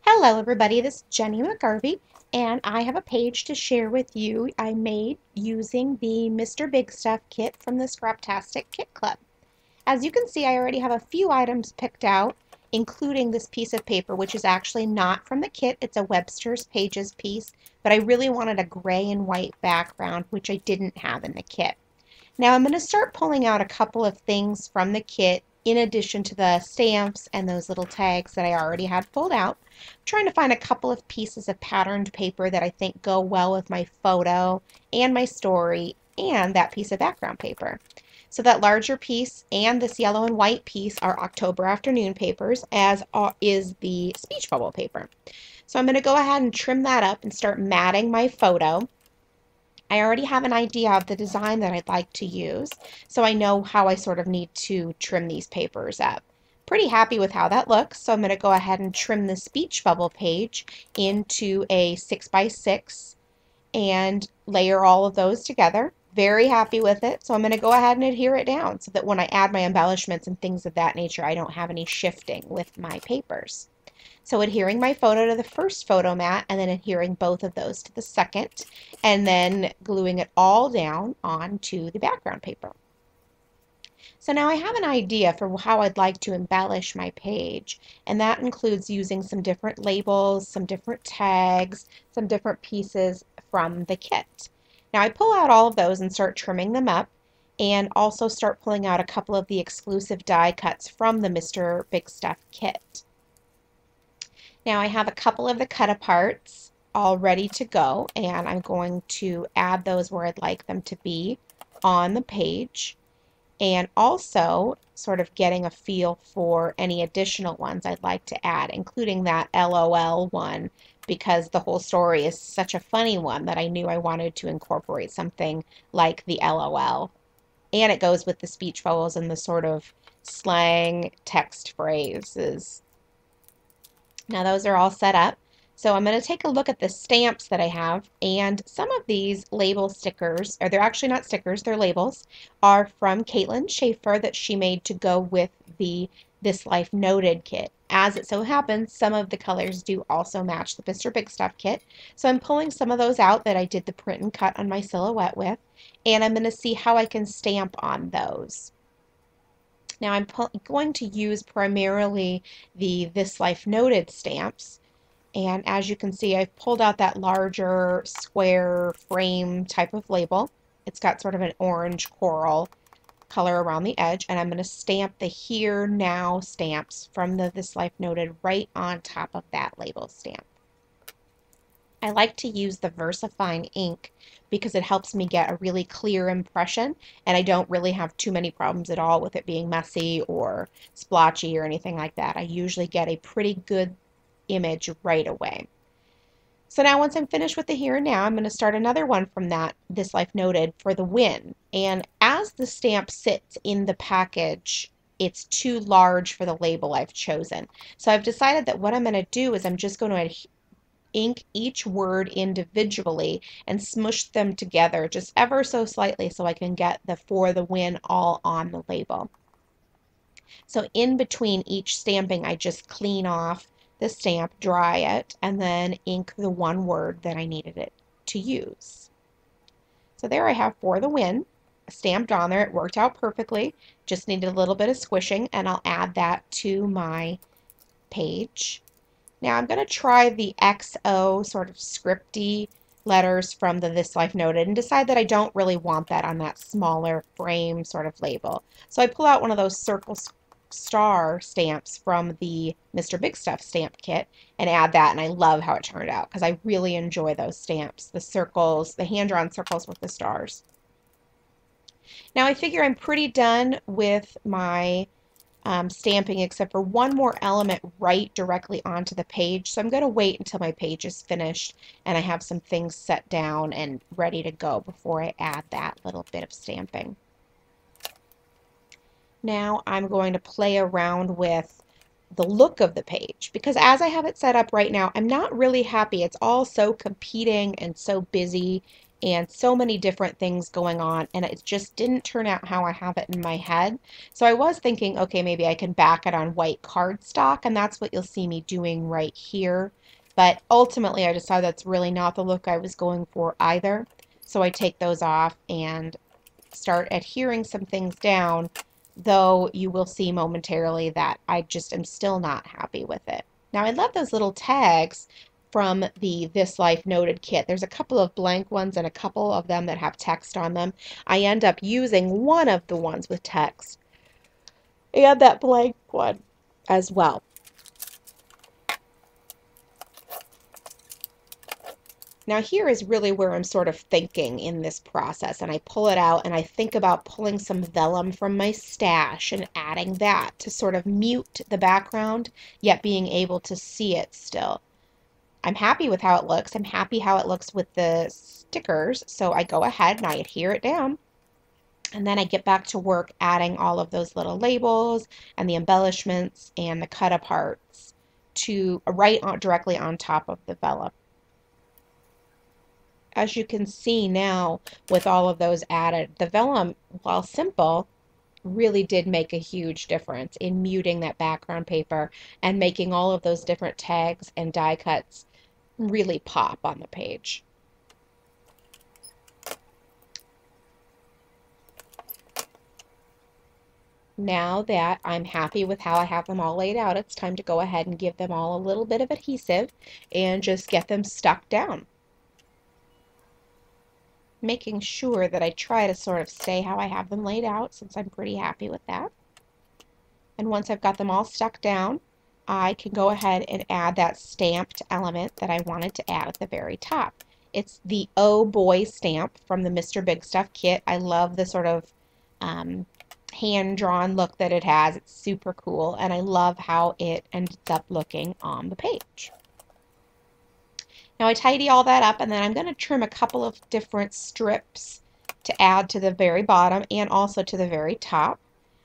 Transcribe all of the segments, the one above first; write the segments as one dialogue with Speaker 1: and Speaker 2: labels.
Speaker 1: Hello everybody, this is Jenny McGarvey, and I have a page to share with you I made using the Mr. Big Stuff kit from the Scraptastic Kit Club. As you can see, I already have a few items picked out, including this piece of paper, which is actually not from the kit. It's a Webster's Pages piece, but I really wanted a gray and white background, which I didn't have in the kit. Now I'm going to start pulling out a couple of things from the kit in addition to the stamps and those little tags that I already had pulled out. I'm trying to find a couple of pieces of patterned paper that I think go well with my photo and my story and that piece of background paper. So that larger piece and this yellow and white piece are October afternoon papers, as is the speech bubble paper. So I'm going to go ahead and trim that up and start matting my photo. I already have an idea of the design that I'd like to use, so I know how I sort of need to trim these papers up. Pretty happy with how that looks, so I'm going to go ahead and trim the speech bubble page into a 6x6 and layer all of those together. Very happy with it, so I'm going to go ahead and adhere it down so that when I add my embellishments and things of that nature, I don't have any shifting with my papers. So adhering my photo to the first photo mat and then adhering both of those to the second, and then gluing it all down onto the background paper. So now I have an idea for how I'd like to embellish my page, and that includes using some different labels, some different tags, some different pieces from the kit. Now I pull out all of those and start trimming them up, and also start pulling out a couple of the exclusive die cuts from the Mr. Big Stuff kit. Now I have a couple of the cut aparts all ready to go, and I'm going to add those where I'd like them to be on the page, and also sort of getting a feel for any additional ones I'd like to add, including that LOL one, because the whole story is such a funny one that I knew I wanted to incorporate something like the LOL. And it goes with the speech bubbles and the sort of slang text phrases. Now those are all set up. So I'm going to take a look at the stamps that I have, and some of these label stickers, or they're actually not stickers, they're labels, are from Caitlin Schaefer that she made to go with the This Life Noted kit. As it so happens, some of the colors do also match the Mr. Big Stuff kit. So I'm pulling some of those out that I did the print and cut on my silhouette with, and I'm going to see how I can stamp on those. Now I'm going to use primarily the This Life Noted stamps, and as you can see, I've pulled out that larger square frame type of label. It's got sort of an orange coral color around the edge, and I'm going to stamp the Here Now stamps from the This Life Noted right on top of that label stamp. I like to use the VersaFine ink because it helps me get a really clear impression, and I don't really have too many problems at all with it being messy or splotchy or anything like that. I usually get a pretty good image right away. So now once I'm finished with the Here and Now, I'm going to start another one from that This Life Noted for the Win. And as the stamp sits in the package, it's too large for the label I've chosen. So I've decided that what I'm going to do is I'm just going to ink each word individually and smush them together just ever so slightly so I can get the For the Win all on the label. So in between each stamping, I just clean off the stamp, dry it, and then ink the one word that I needed it to use. So there I have For the Win stamped on there. It worked out perfectly. Just needed a little bit of squishing, and I'll add that to my page. Now I'm going to try the XO sort of scripty letters from the This Life Noted and decide that I don't really want that on that smaller frame sort of label. So I pull out one of those circle star stamps from the Mr. Big Stuff stamp kit and add that, and I love how it turned out because I really enjoy those stamps, the circles, the hand-drawn circles with the stars. Now I figure I'm pretty done with my stamping except for one more element right directly onto the page, so I'm going to wait until my page is finished and I have some things set down and ready to go before I add that little bit of stamping. Now I'm going to play around with the look of the page because as I have it set up right now, I'm not really happy. It's all so competing and so busy and so many different things going on, and it just didn't turn out how I have it in my head. So I was thinking, okay, maybe I can back it on white cardstock, and that's what you'll see me doing right here. But ultimately, I decided that's really not the look I was going for either. So I take those off and start adhering some things down, though you will see momentarily that I just am still not happy with it. Now, I love those little tags from the This Life Noted kit. There's a couple of blank ones and a couple of them that have text on them. I end up using one of the ones with text and that blank one as well. Now here is really where I'm sort of thinking in this process, and I pull it out and I think about pulling some vellum from my stash and adding that to sort of mute the background, yet being able to see it still. I'm happy with how it looks. I'm happy how it looks with the stickers, so I go ahead and I adhere it down. And then I get back to work adding all of those little labels and the embellishments and the cut aparts to directly on top of the vellum. As you can see now with all of those added, the vellum, while simple, really did make a huge difference in muting that background paper and making all of those different tags and die cuts really pop on the page. Now that I'm happy with how I have them all laid out, it's time to go ahead and give them all a little bit of adhesive and just get them stuck down, making sure that I try to sort of stay how I have them laid out, since I'm pretty happy with that. And once I've got them all stuck down, I can go ahead and add that stamped element that I wanted to add at the very top. It's the Oh Boy stamp from the Mr. Big Stuff kit. I love the sort of hand-drawn look that it has. It's super cool, and I love how it ends up looking on the page. Now I tidy all that up, and then I'm going to trim a couple of different strips to add to the very bottom and also to the very top.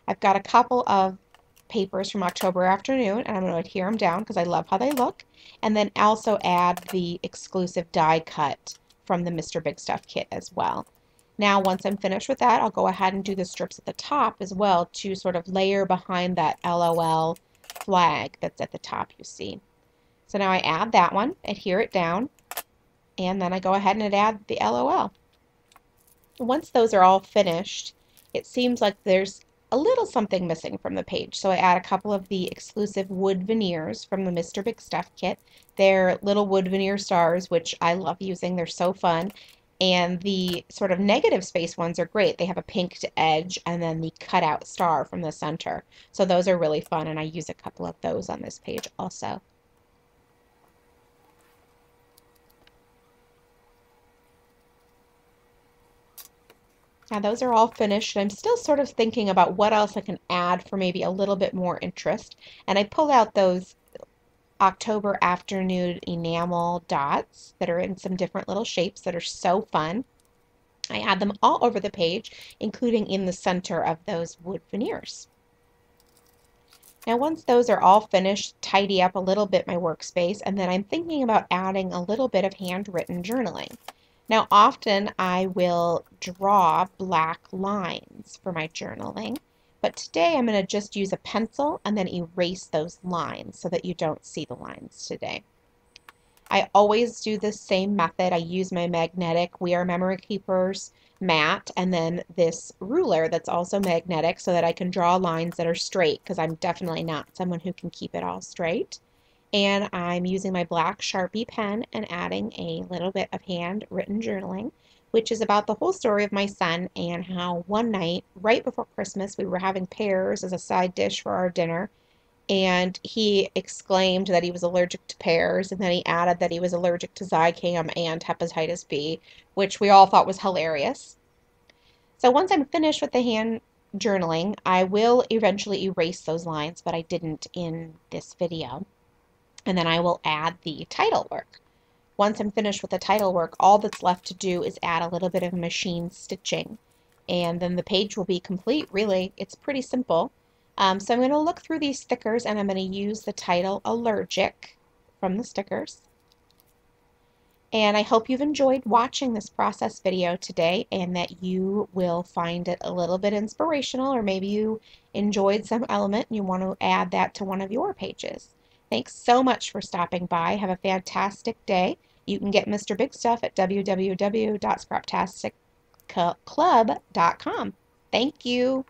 Speaker 1: I've got a couple of papers from October Afternoon, and I'm going to adhere them down because I love how they look, and then also add the exclusive die cut from the Mr. Big Stuff kit as well. Now once I'm finished with that, I'll go ahead and do the strips at the top as well to sort of layer behind that LOL flag that's at the top, you see. So now I add that one, adhere it down, and then I go ahead and add the LOL. Once those are all finished, it seems like there's a little something missing from the page. So I add a couple of the exclusive wood veneers from the Mr. Big Stuff kit. They're little wood veneer stars, which I love using. They're so fun. And the sort of negative space ones are great. They have a pink edge and then the cutout star from the center. So those are really fun, and I use a couple of those on this page also. Now those are all finished, and I'm still sort of thinking about what else I can add for maybe a little bit more interest. And I pulled out those October Afternoon enamel dots that are in some different little shapes that are so fun. I add them all over the page, including in the center of those wood veneers. Now once those are all finished, tidy up a little bit my workspace, and then I'm thinking about adding a little bit of handwritten journaling. Now often I will draw black lines for my journaling, but today I'm going to just use a pencil and then erase those lines so that you don't see the lines today. I always do the same method. I use my magnetic We Are Memory Keepers mat and then this ruler that's also magnetic so that I can draw lines that are straight, because I'm definitely not someone who can keep it all straight. And I'm using my black Sharpie pen and adding a little bit of handwritten journaling, which is about the whole story of my son and how one night, right before Christmas, we were having pears as a side dish for our dinner, and he exclaimed that he was allergic to pears, and then he added that he was allergic to Zicam and hepatitis B, which we all thought was hilarious. So once I'm finished with the hand journaling, I will eventually erase those lines, but I didn't in this video. And then I will add the title work. Once I'm finished with the title work, all that's left to do is add a little bit of machine stitching, and then the page will be complete. Really, it's pretty simple. So I'm going to look through these stickers, and I'm going to use the title Allergic from the stickers. And I hope you've enjoyed watching this process video today and that you will find it a little bit inspirational, or maybe you enjoyed some element and you want to add that to one of your pages. Thanks so much for stopping by. Have a fantastic day. You can get Mr. Big Stuff at www.scraptasticclub.com. Thank you.